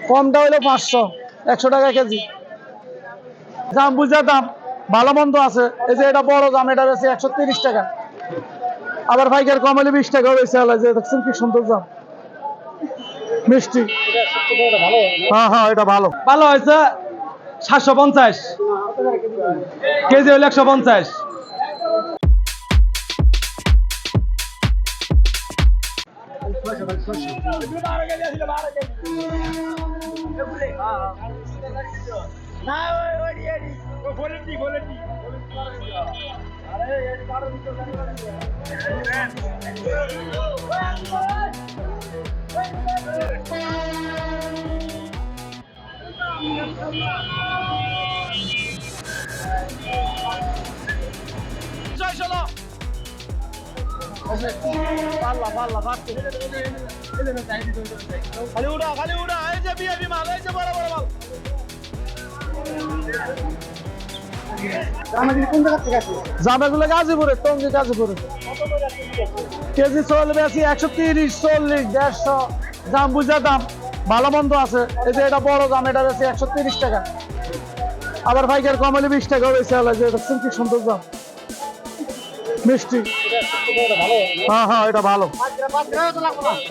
কমটা হলো 500, 100 টাকা কেজি। দাম বুঝা দাম, ভালো মন্দ আছে। এই যে এটা বড় দাম, এটা বেশি 130 টাকা। আবার পাইকারি কম হলে 20 টাকা বেশি হলে। যে দেখছেন কি সুন্দর দাম, মিষ্টি। হ্যাঁ হ্যাঁ, এটা ভালো ভালো হয়েছে 750 কেজি হলো 150। জামাগুলো গাজীপুরে, টঙ্গী গাজীপুরে। কেজি চলবে আছি 130, 40, 150। দাম বুঝা দাম, ভালো মন্দ আছে। এই যে এটা বড় দাম, এটা বেশি 130 টাকা। আবার পাইকারি কম হলে 20 টাকা বেশি হলে। যে দেখছেন কি সুন্দর দাম, মিষ্টি। হ্যাঁ হ্যাঁ, এটা ভালো।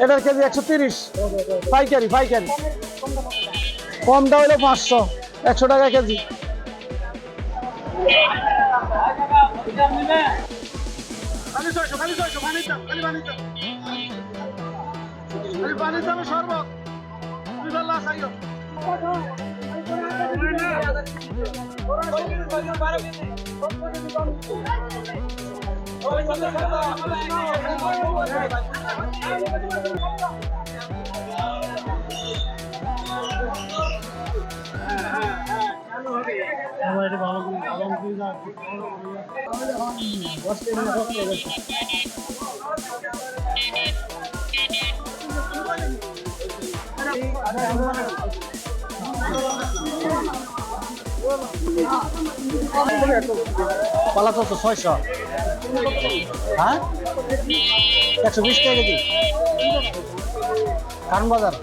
এটার কেজি 130, পাইকারি পাইকারি। কমটা হলো 500, 100 টাকা কেজি। পালা কত? 600। হ্যাঁ, 120 টাকা কেজি। কারণ বাজার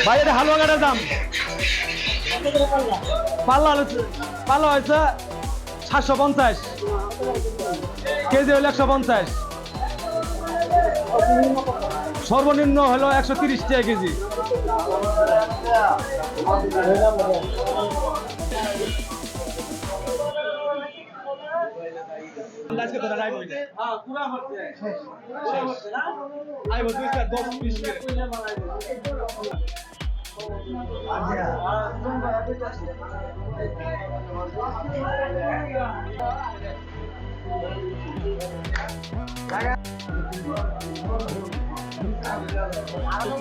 ভাই, এটা হালুয়া কাটার দাম। পাল্লা হয়েছে 750 কেজি হলো 150। সর্বনিম্ন হলো 130 টাকা কেজি। ভালো